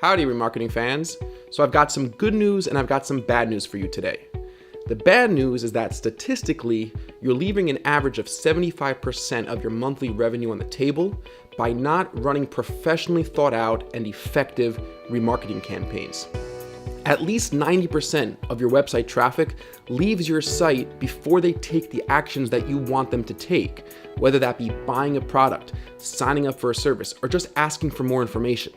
Howdy, remarketing fans. So I've got some good news and I've got some bad news for you today. The bad news is that statistically, you're leaving an average of 75% of your monthly revenue on the table by not running professionally thought out and effective remarketing campaigns. At least 90% of your website traffic leaves your site before they take the actions that you want them to take, whether that be buying a product, signing up for a service, or just asking for more information.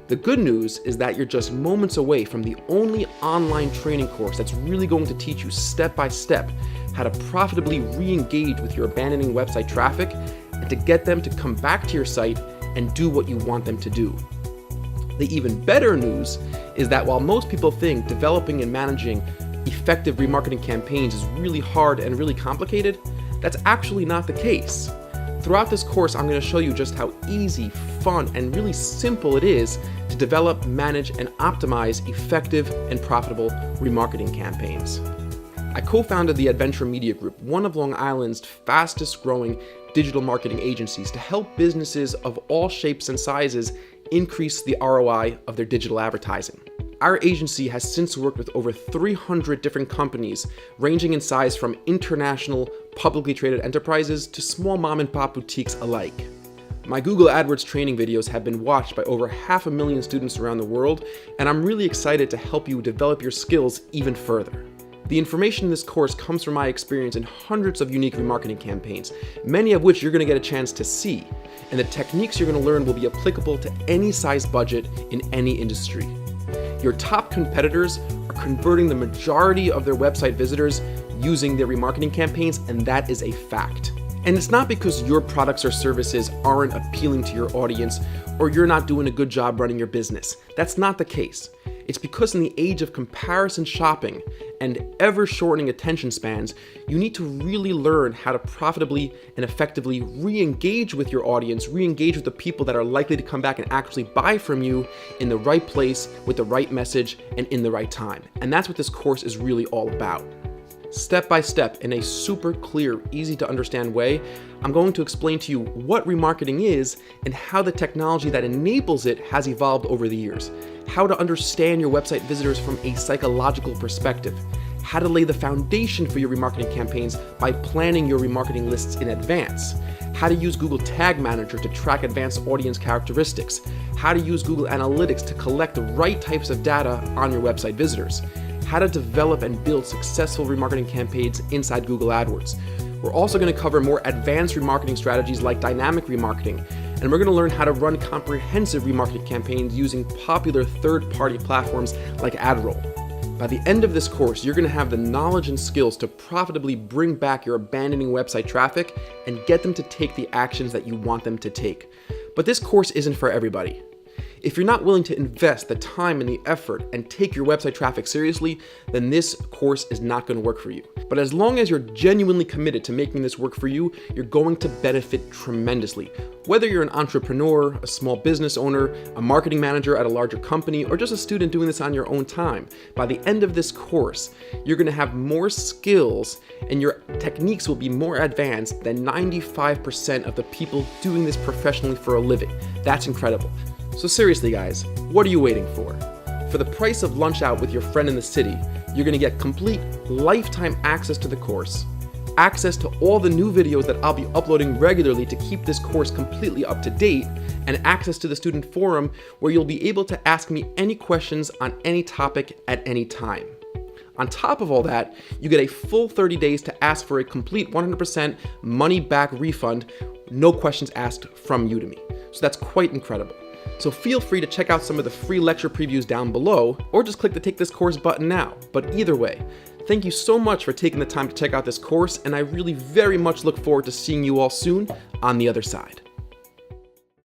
The good news is that you're just moments away from the only online training course that's really going to teach you step by step how to profitably re-engage with your abandoning website traffic and to get them to come back to your site and do what you want them to do. The even better news is that while most people think developing and managing effective remarketing campaigns is really hard and really complicated, that's actually not the case. Throughout this course, I'm going to show you just how easy, fun, and really simple it is to develop, manage, and optimize effective and profitable remarketing campaigns. I co-founded the Adventure Media Group, one of Long Island's fastest growing digital marketing agencies, to help businesses of all shapes and sizes increase the ROI of their digital advertising. Our agency has since worked with over 300 different companies, ranging in size from international, publicly traded enterprises to small mom-and-pop boutiques alike. My Google AdWords training videos have been watched by over 500,000 students around the world, and I'm really excited to help you develop your skills even further. The information in this course comes from my experience in hundreds of unique remarketing campaigns, many of which you're going to get a chance to see, and the techniques you're going to learn will be applicable to any size budget in any industry. Your top competitors are converting the majority of their website visitors using their remarketing campaigns, and that is a fact. And it's not because your products or services aren't appealing to your audience or you're not doing a good job running your business. That's not the case. It's because in the age of comparison shopping and ever-shortening attention spans, you need to really learn how to profitably and effectively re-engage with your audience, re-engage with the people that are likely to come back and actually buy from you in the right place, with the right message, and in the right time. And that's what this course is really all about. Step by step, in a super clear, easy to understand way, I'm going to explain to you what remarketing is and how the technology that enables it has evolved over the years, how to understand your website visitors from a psychological perspective, how to lay the foundation for your remarketing campaigns by planning your remarketing lists in advance, how to use Google Tag Manager to track advanced audience characteristics, how to use Google Analytics to collect the right types of data on your website visitors, how to develop and build successful remarketing campaigns inside Google AdWords. We're also going to cover more advanced remarketing strategies like dynamic remarketing, and we're going to learn how to run comprehensive remarketing campaigns using popular third-party platforms like AdRoll. By the end of this course, you're going to have the knowledge and skills to profitably bring back your abandoning website traffic and get them to take the actions that you want them to take. But this course isn't for everybody. If you're not willing to invest the time and the effort and take your website traffic seriously, then this course is not going to work for you. But as long as you're genuinely committed to making this work for you, you're going to benefit tremendously. Whether you're an entrepreneur, a small business owner, a marketing manager at a larger company, or just a student doing this on your own time, by the end of this course, you're going to have more skills and your techniques will be more advanced than 95% of the people doing this professionally for a living. That's incredible. So seriously guys, what are you waiting for? For the price of lunch out with your friend in the city, you're going to get complete lifetime access to the course, access to all the new videos that I'll be uploading regularly to keep this course completely up to date, and access to the student forum where you'll be able to ask me any questions on any topic at any time. On top of all that, you get a full 30 days to ask for a complete 100% money back refund, no questions asked from Udemy. So that's quite incredible. So feel free to check out some of the free lecture previews down below, or just click the Take This Course button now. But either way, thank you so much for taking the time to check out this course, and I really very much look forward to seeing you all soon on the other side.